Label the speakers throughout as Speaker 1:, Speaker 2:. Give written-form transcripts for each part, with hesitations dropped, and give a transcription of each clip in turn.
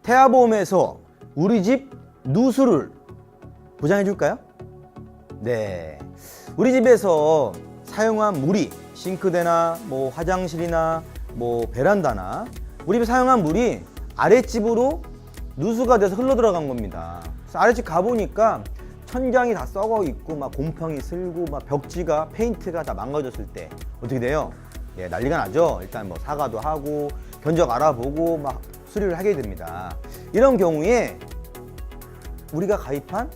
Speaker 1: 태아보험에서 우리 집 누수를 보장해 줄까요? 네. 우리 집에서 사용한 물이 싱크대나 뭐 화장실이나 뭐 베란다나 우리 집에 사용한 물이 아랫집으로 누수가 돼서 흘러 들어간 겁니다. 그래서 아랫집 가보니까 천장이 다 썩어 있고 막 곰팡이 슬고 막 벽지가 페인트가 다 망가졌을 때 어떻게 돼요? 예, 난리가 나죠. 일단 뭐 사과도 하고 견적 알아보고 막 수리를 하게 됩니다. 이런 경우에 우리가 가입한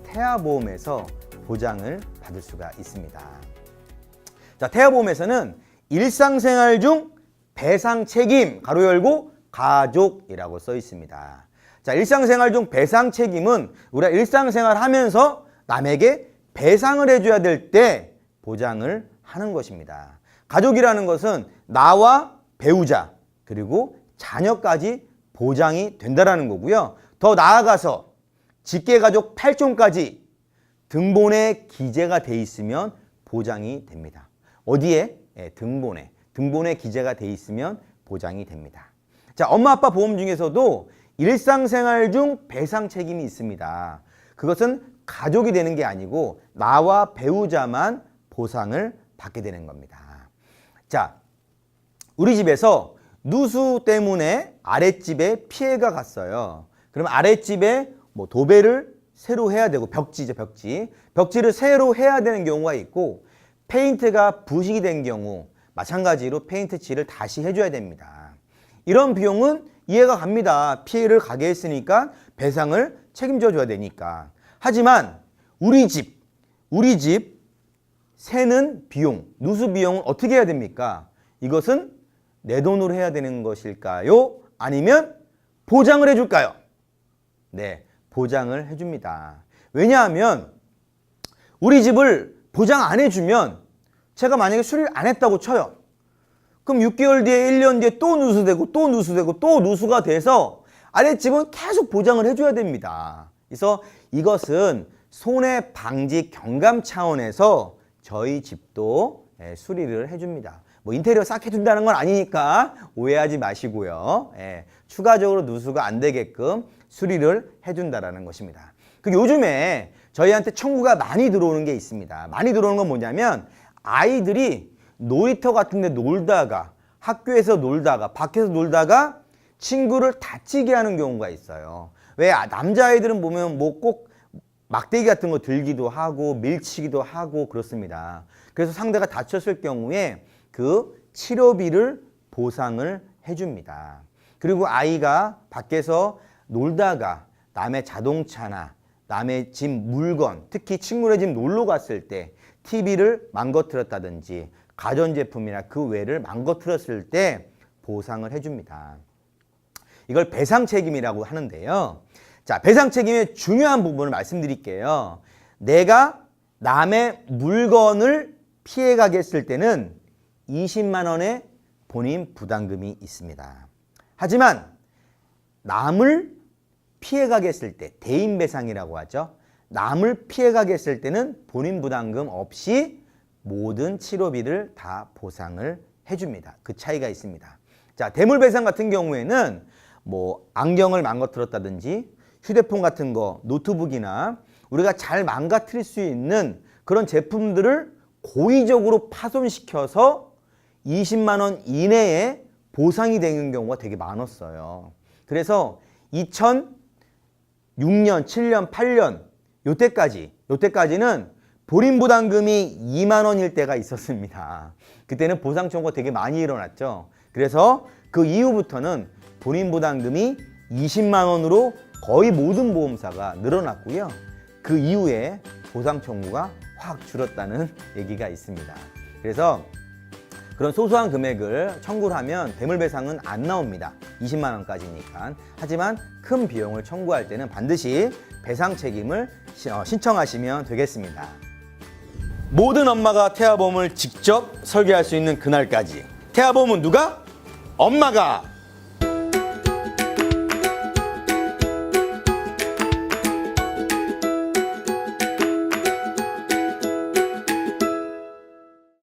Speaker 1: 태아보험에서 보장을 받을 수가 있습니다. 자, 태아보험에서는 일상생활 중 배상 책임 가로 열고 가족이라고 써 있습니다. 자, 일상생활 중 배상 책임은 우리가 일상생활 하면서 남에게 배상을 해줘야 될 때 보장을 하는 것입니다. 가족이라는 것은 나와 배우자 그리고 자녀까지 보장이 된다는 거고요. 더 나아가서 직계가족 8촌까지 등본에 기재가 돼 있으면 보장이 됩니다. 어디에? 등본에 기재가 돼 있으면 보장이 됩니다. 자, 엄마 아빠 보험 중에서도 일상생활 중 배상 책임이 있습니다. 그것은 가족이 되는 게 아니고 나와 배우자만 보상을 받게 되는 겁니다. 자, 우리 집에서 누수 때문에 아랫집에 피해가 갔어요. 그러면 아랫집에 뭐 도배를 새로 해야 되고 벽지죠, 벽지를 새로 해야 되는 경우가 있고 페인트가 부식이 된 경우 마찬가지로 페인트 칠을 다시 해줘야 됩니다. 이런 비용은 이해가 갑니다. 피해를 가게 했으니까 배상을 책임져 줘야 되니까. 하지만 우리 집 새는 비용, 누수 비용은 어떻게 해야 됩니까? 이것은 내 돈으로 해야 되는 것일까요? 아니면 보장을 해줄까요? 네, 보장을 해줍니다. 왜냐하면 우리 집을 보장 안 해주면 제가 만약에 수리를 안 했다고 쳐요. 그럼 6개월 뒤에 1년 뒤에 또 누수되고 또 누수되고 또 누수가 돼서 아랫집은 계속 보장을 해줘야 됩니다. 그래서 이것은 손해 방지 경감 차원에서 저희 집도 수리를 해줍니다. 뭐 인테리어 싹 해준다는 건 아니니까 오해하지 마시고요. 추가적으로 누수가 안 되게끔 수리를 해준다는 것입니다. 그 요즘에 저희한테 청구가 많이 들어오는 게 있습니다. 많이 들어오는 건 뭐냐면 아이들이 놀이터 같은 데 놀다가 학교에서 놀다가 밖에서 놀다가 친구를 다치게 하는 경우가 있어요. 왜 남자아이들은 보면 뭐 꼭 막대기 같은 거 들기도 하고 밀치기도 하고 그렇습니다. 그래서 상대가 다쳤을 경우에 그 치료비를 보상을 해줍니다. 그리고 아이가 밖에서 놀다가 남의 자동차나 남의 집 물건, 특히 친구네 집 놀러 갔을 때 TV를 망가뜨렸다든지 가전제품이나 그 외를 망가뜨렸을 때 보상을 해줍니다. 이걸 배상 책임이라고 하는데요. 자, 배상 책임의 중요한 부분을 말씀드릴게요. 내가 남의 물건을 피해가게 했을 때는 20만 원의 본인 부담금이 있습니다. 하지만 남을 피해가게 했을 때 대인배상이라고 하죠. 남을 피해가게 했을 때는 본인 부담금 없이 모든 치료비를 다 보상을 해줍니다. 그 차이가 있습니다. 자, 대물배상 같은 경우에는 뭐 안경을 망가뜨렸다든지 휴대폰 같은 거, 노트북이나 우리가 잘 망가뜨릴 수 있는 그런 제품들을 고의적으로 파손시켜서 20만 원 이내에 보상이 되는 경우가 되게 많았어요. 그래서 2006년, 7년, 8년 요때까지는 본인 부담금이 2만 원일 때가 있었습니다. 그때는 보상 청구가 되게 많이 일어났죠. 그래서 그 이후부터는 본인 부담금이 20만 원으로 거의 모든 보험사가 늘어났고요. 그 이후에 보상 청구가 확 줄었다는 얘기가 있습니다. 그래서 그런 소소한 금액을 청구를 하면 대물배상은 안 나옵니다. 20만 원까지니까. 하지만 큰 비용을 청구할 때는 반드시 배상 책임을 신청하시면 되겠습니다. 모든 엄마가 태아보험을 직접 설계할 수 있는 그날까지 태아보험은 누가? 엄마가